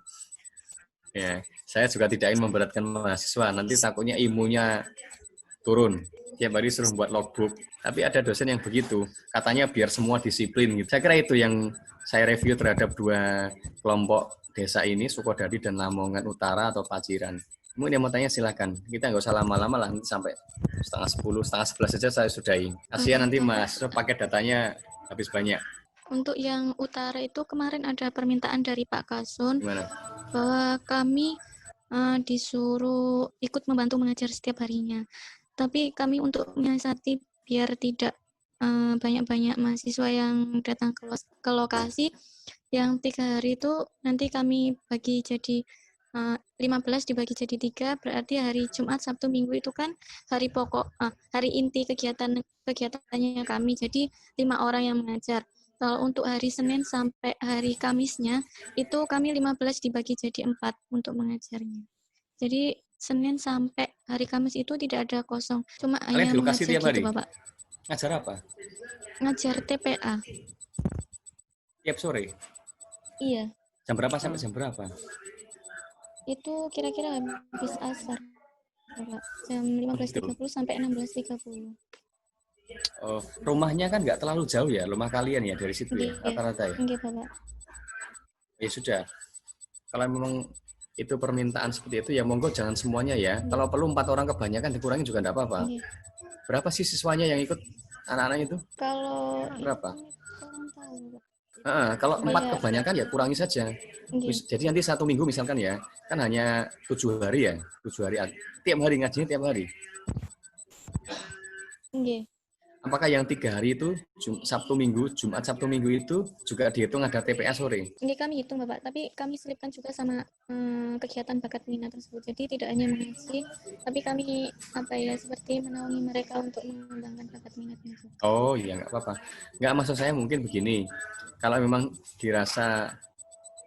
Ya, saya juga tidak ingin memberatkan mahasiswa. Nanti takutnya ilmunya turun. Tiap hari suruh buat logbook. Tapi ada dosen yang begitu. Katanya biar semua disiplin. Gitu. Saya kira itu yang saya review terhadap 2 kelompok desa ini, Sukodadi dan Lamongan Utara atau Paciran. Mungkin yang mau tanya silakan. Kita nggak usah lama-lama lah, nanti sampai setengah 10, setengah 11 saja saya sudahi. Kasihan nanti mahasiswa pakai datanya habis banyak. Untuk yang utara itu kemarin ada permintaan dari Pak Kasun. Gimana? Bahwa kami disuruh ikut membantu mengajar setiap harinya. Tapi kami untuk menyiasati biar tidak banyak-banyak mahasiswa yang datang ke lokasi, yang 3 hari itu nanti kami bagi jadi 15 dibagi jadi 3, berarti hari Jumat, Sabtu, Minggu itu kan hari pokok, hari inti kegiatannya kami. Jadi 5 orang yang mengajar. Kalau untuk hari Senin sampai hari Kamisnya, itu kami 15 dibagi jadi 4 untuk mengajarnya. Jadi Senin sampai hari Kamis itu tidak ada kosong. Cuma hanya mengajar tiap hari? Gitu, Bapak. Ngajar apa? Ngajar TPA. Tiap sore? Iya. Jam berapa sampai jam berapa? Itu kira-kira habis asar, Bapak. Jam 15.30 sampai 16.30. Oh, rumahnya kan nggak terlalu jauh ya, rumah kalian ya dari situ ya, rata-rata ya? Iya, Bapak. Ya sudah, kalau memang itu permintaan seperti itu ya monggo, jangan semuanya ya. Kalau perlu 4 orang kebanyakan dikurangi juga nggak apa-apa. Berapa sih siswanya yang ikut anak-anak itu? Kalau berapa? Kurang tahu, Pak. Kalau 4 kebanyakan ya kurangi saja. Jadi nanti 1 minggu misalkan ya, kan hanya 7 hari ya, 7 hari. Tiap hari ngajinya tiap hari. Apakah yang 3 hari itu Sabtu Minggu, Jumat Sabtu Minggu itu juga dihitung ada TPA sore? Ini kami hitung, Bapak, tapi kami selipkan juga sama kegiatan bakat minat tersebut. Jadi tidak hanya mengaji, tapi kami seperti menaungi mereka untuk mengembangkan bakat minatnya. Oh iya, nggak apa-apa. Nggak, maksud saya mungkin begini, kalau memang dirasa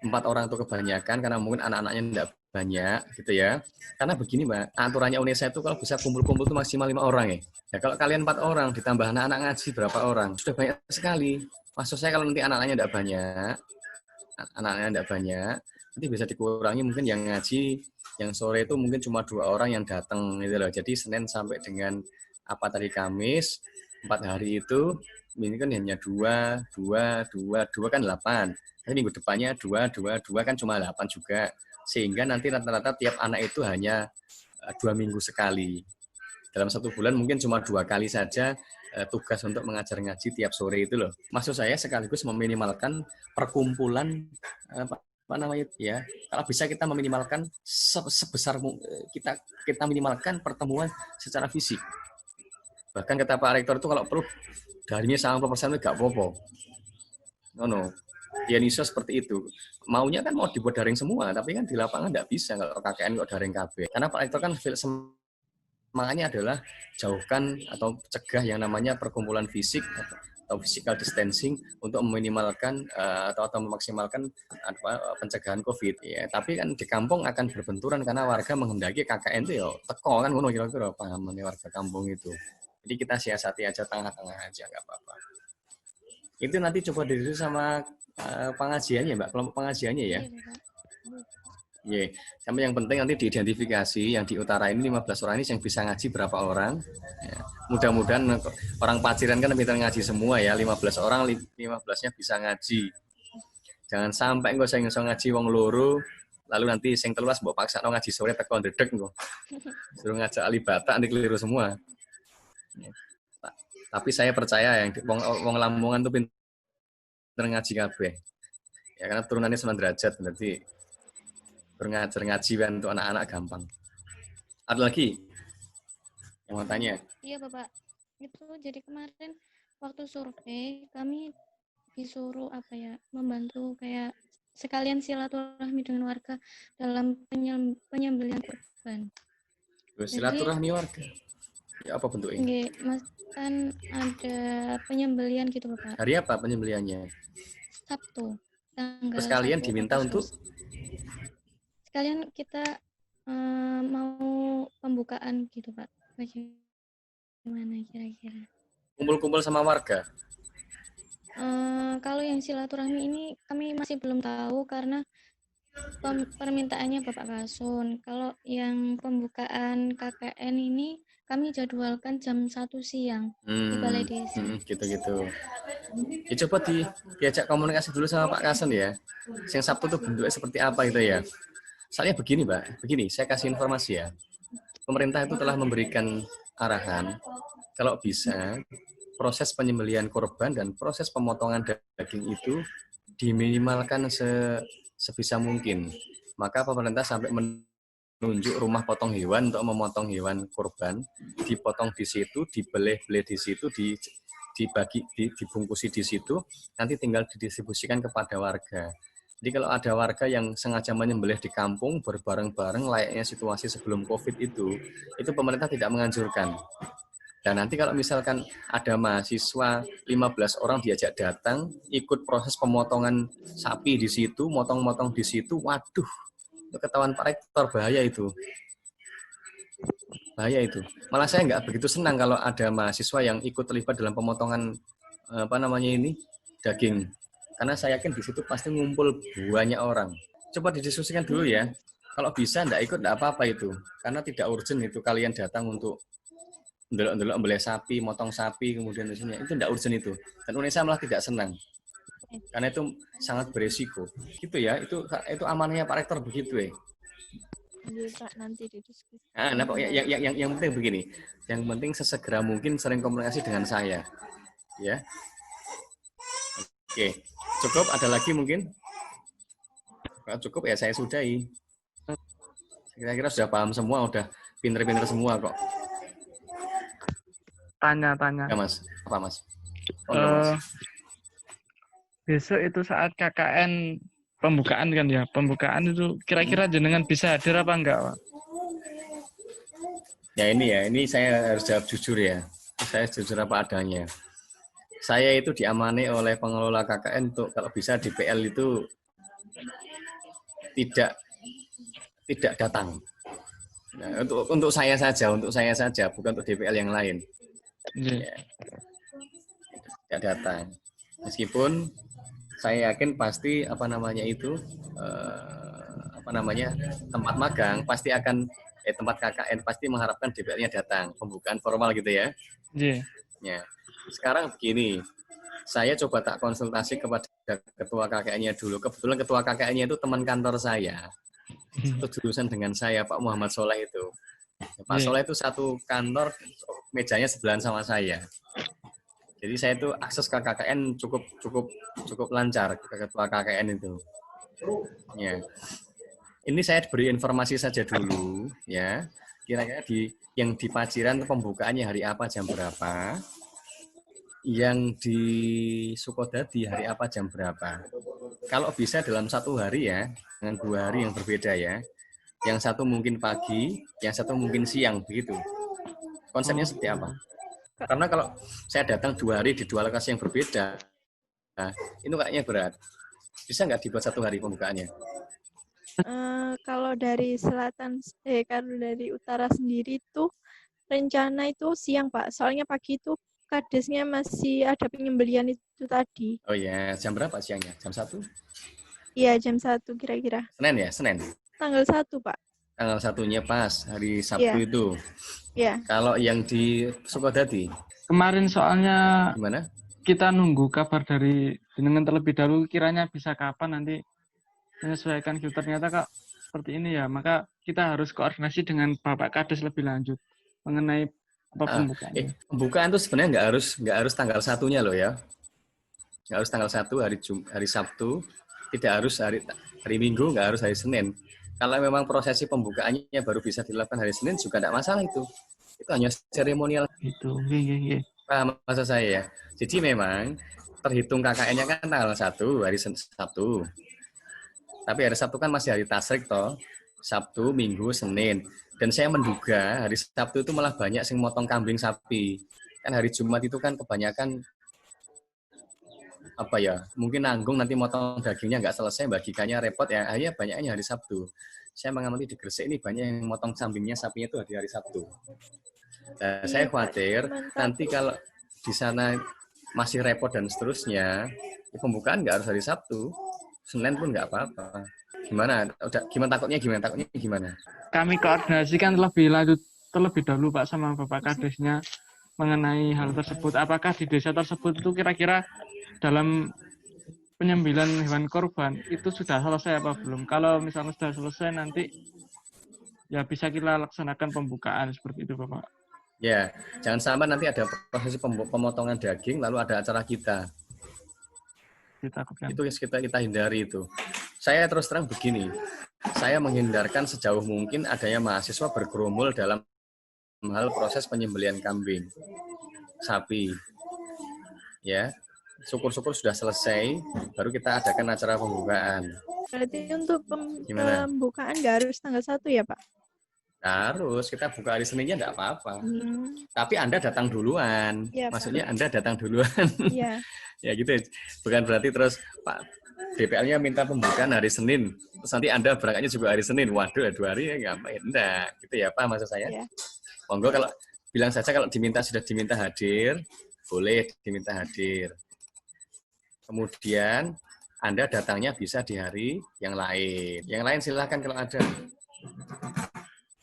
4 orang itu kebanyakan karena mungkin anak-anaknya tidak banyak gitu ya. Karena begini Mbak, aturannya UNESA itu kalau bisa kumpul-kumpul itu maksimal 5 orang ya. Ya kalau kalian 4 orang ditambah anak-anak ngaji berapa orang? Sudah banyak sekali. Maksud saya kalau nanti anak-anaknya tidak banyak, nanti bisa dikurangi mungkin yang ngaji, yang sore itu mungkin cuma 2 orang yang datang gitu loh. Jadi Senin sampai dengan Kamis, 4 hari itu ini kan hanya 2 kan 8. Nanti minggu depannya 2 kan cuma 8 juga. Sehingga nanti rata-rata tiap anak itu hanya 2 minggu sekali. Dalam 1 bulan mungkin cuma 2 kali saja tugas untuk mengajar ngaji tiap sore itu loh. Maksud saya sekaligus meminimalkan perkumpulan ya. Kalau bisa kita meminimalkan sebesar kita minimalkan pertemuan secara fisik. Bahkan kata Pak Rektor itu kalau perlu darinya 90% itu nggak apa-apa. No. Dianiso seperti itu. Maunya kan mau dibuat daring semua, tapi kan di lapangan nggak bisa kalau KKN kok daring KB. Karena Pak Rektor kan semangatnya adalah jauhkan atau cegah yang namanya perkumpulan fisik, atau physical distancing untuk meminimalkan atau memaksimalkan pencegahan COVID. Ya, tapi kan di kampung akan berbenturan karena warga menghendaki KKN itu ya teko kan ngono kira-kira pahamannya warga kampung itu. Jadi kita siasati aja tengah-tengah aja nggak apa-apa. Itu nanti coba diri sama pengajiannya Mbak, kelompok pengajiannya ya. Iya, sampai yang penting nanti diidentifikasi yang di utara ini 15 orang ini yang bisa ngaji berapa orang. Ya, mudah-mudahan orang Paciran kan pintar ngaji semua ya, 15 orang 15-nya bisa ngaji. Jangan sampai engko sing iso ngaji wong loro, lalu nanti sing teluas mbok paksa ngaji sore teko ndedeg engko. Suruh ngajak alibata nanti keliru semua. Ya. Tapi saya percaya yang wong Lamongan tuh pintar ngaji kabeh. Ya karena turunannya 9 derajat berarti ngajar ngaji untuk anak-anak gampang. Ada lagi yang mau tanya? Iya Bapak, itu jadi kemarin waktu survei kami disuruh membantu kayak sekalian silaturahmi dengan warga dalam penyembelihan kurban. Silaturahmi warga? Ya apa bentuknya? Nggih, Mas, kan ada penyembelihan gitu Bapak. Hari apa penyembelihannya? Sabtu. Terus kalian diminta untuk? Sekalian kita mau pembukaan gitu Pak. Bagaimana kira-kira? Kumpul-kumpul sama warga? Kalau yang silaturahmi ini kami masih belum tahu karena permintaannya Bapak Kasun. Kalau yang pembukaan KKN ini kami jadwalkan jam 1 siang di Balai Desa. Gitu-gitu. Ya, coba diajak komunikasi dulu sama Pak Kasun ya. Yang Sabtu tuh bentuknya seperti apa gitu ya. Soalnya begini Mbak, saya kasih informasi ya. Pemerintah itu telah memberikan arahan, kalau bisa, proses penyembelihan korban dan proses pemotongan daging itu diminimalkan sebisa mungkin. Maka pemerintah sampai menunjuk rumah potong hewan untuk memotong hewan korban, dipotong di situ, dibeleh-beleh di situ, dibungkusi di situ, nanti tinggal didistribusikan kepada warga. Jadi kalau ada warga yang sengaja menyembelih di kampung berbareng-bareng layaknya situasi sebelum COVID itu pemerintah tidak menganjurkan. Dan nanti kalau misalkan ada mahasiswa 15 orang diajak datang, ikut proses pemotongan sapi di situ, motong-motong di situ, waduh, itu ketahuan Pak Rektor, bahaya itu. Bahaya itu. Malah saya nggak begitu senang kalau ada mahasiswa yang ikut terlibat dalam pemotongan daging. Karena saya yakin di situ pasti ngumpul banyak orang. Coba didiskusikan dulu ya. Kalau bisa enggak ikut enggak apa-apa itu. Karena tidak urgent itu kalian datang untuk ndelok-ndelok mbeleh sapi, motong sapi kemudian di sini. Itu enggak urgent itu. Dan Indonesia malah tidak senang. Karena itu sangat beresiko. Gitu ya. Itu amanahnya Pak Rektor begitu ya. Iya Pak, nanti didiskusi. Nah, yang penting begini. Yang penting sesegera mungkin sering komunikasi dengan saya. Ya. Oke. Cukup, ada lagi mungkin? Kalau cukup ya saya sudahi. Kira-kira sudah paham semua, udah pinter-pinter semua kok. Tanya. Ya Mas, apa Mas? Besok itu saat KKN pembukaan kan ya, pembukaan itu kira-kira jenengan bisa hadir apa enggak Pak? Ya ini saya harus jawab jujur ya. Saya jujur apa adanya. Saya itu diamani oleh pengelola KKN untuk kalau bisa DPL itu tidak datang. Nah, untuk saya saja, bukan untuk DPL yang lain. Ya, tidak datang. Meskipun saya yakin pasti tempat magang pasti akan tempat KKN pasti mengharapkan DPL-nya datang, pembukaan formal gitu ya. Iya. Ya. Sekarang begini, saya coba tak konsultasi kepada ketua KKN-nya dulu. Kebetulan ketua KKN-nya itu teman kantor saya. Itu jurusan dengan saya, Pak Muhammad Soleh itu. Pak Soleh itu satu kantor, mejanya sebelahan sama saya. Jadi saya itu akses ke KKN cukup lancar ke ketua KKN itu. Ya. Ini saya beri informasi saja dulu, ya. Kira-kira yang di Paciran pembukaannya hari apa, jam berapa? Yang di Sukodadi hari apa, jam berapa? Kalau bisa dalam 1 hari ya, dengan 2 hari yang berbeda ya. Yang satu mungkin pagi, yang satu mungkin siang, begitu. Konsepnya seperti apa? Karena kalau saya datang 2 hari di 2 lokasi yang berbeda, nah, itu kayaknya berat. Bisa nggak dibuat 1 hari pembukaannya? Kalau dari kalau dari utara sendiri tuh rencana itu siang, Pak. Soalnya pagi itu kadesnya masih ada penyembelian itu tadi. Oh ya, jam berapa siangnya? Jam 1? Iya, jam 1 kira-kira. Senin ya, Senin. Tanggal 1, Pak. Tanggal 1-nya pas, hari Sabtu Iya. itu. Iya. Kalau yang di Sukodadi, Kemarin soalnya gimana? kita nunggu kabar dari jenengan terlebih dahulu, kiranya bisa kapan nanti menyesuaikan gitu. Ternyata Kak seperti ini ya, maka kita harus koordinasi dengan Bapak Kades lebih lanjut mengenai pembukaan. Pembukaan itu sebenarnya nggak harus tanggal 1-nya loh ya. Nggak harus tanggal 1 hari Sabtu, tidak harus hari Minggu, nggak harus hari Senin. Kalau memang prosesi pembukaannya baru bisa dilakukan hari Senin juga tidak masalah itu. Itu hanya seremonial. Itu. Paham maksud saya ya. Jadi memang terhitung KKN-nya kan tanggal 1 hari Sabtu. Tapi hari Sabtu kan masih hari tasrik toh. Sabtu, Minggu, Senin. Dan saya menduga hari Sabtu itu malah banyak sing motong kambing sapi. Kan hari Jumat itu kan kebanyakan mungkin nanggung nanti motong dagingnya nggak selesai, bagikannya repot ya. Akhirnya banyaknya hari Sabtu. Saya mengamati di Gresik ini banyak yang motong kambingnya, sapinya itu hari Sabtu. Nah, saya khawatir nanti kalau di sana masih repot dan seterusnya, pembukaan nggak harus hari Sabtu, Senin pun nggak apa-apa. Gimana takutnya gimana? Kami koordinasikan terlebih dahulu Pak sama Bapak Kadesnya mengenai hal tersebut. Apakah di desa tersebut itu kira-kira dalam penyembelihan hewan korban itu sudah selesai apa belum? Kalau misalnya sudah selesai nanti ya bisa kita laksanakan pembukaan seperti itu Bapak. Ya, jangan sampai nanti ada proses pemotongan daging lalu ada acara kita. Itu yang kita hindari itu. Saya terus terang begini, saya menghindarkan sejauh mungkin adanya mahasiswa berkerumun dalam hal proses penyembelihan kambing, sapi. Ya, syukur-syukur sudah selesai, baru kita adakan acara pembukaan. Berarti untuk pembukaan nggak harus tanggal 1 ya, Pak? Harus, kita buka hari Seninnya enggak apa-apa. Tapi Anda datang duluan. Ya, maksudnya Anda datang duluan. Iya. Ya gitu. Bukan berarti terus Pak DPL-nya minta pembukaan hari Senin. Terus nanti Anda berangkatnya juga hari Senin. Waduh, 2 hari ya ngapain? Enggak. Gitu ya Pak maksud saya. Ya. Monggo kalau bilang saja kalau sudah diminta hadir, boleh diminta hadir. Kemudian Anda datangnya bisa di hari yang lain. Yang lain silakan kalau ada.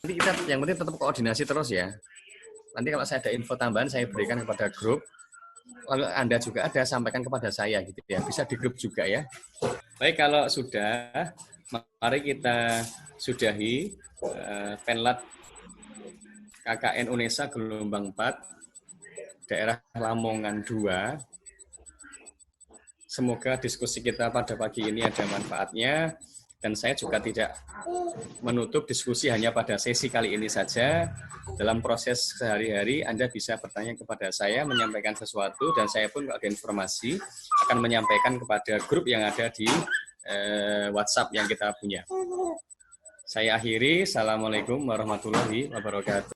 Nanti kita yang penting tetap koordinasi terus ya. Nanti kalau saya ada info tambahan saya berikan kepada grup. Lalu Anda juga ada sampaikan kepada saya gitu ya. Bisa di grup juga ya. Baik, kalau sudah, mari kita sudahi Penlat KKN UNESA gelombang 4 daerah Lamongan 2. Semoga diskusi kita pada pagi ini ada manfaatnya. Dan saya juga tidak menutup diskusi hanya pada sesi kali ini saja. Dalam proses sehari-hari, Anda bisa bertanya kepada saya, menyampaikan sesuatu, dan saya pun kalau ada informasi akan menyampaikan kepada grup yang ada di WhatsApp yang kita punya. Saya akhiri. Assalamualaikum warahmatullahi wabarakatuh.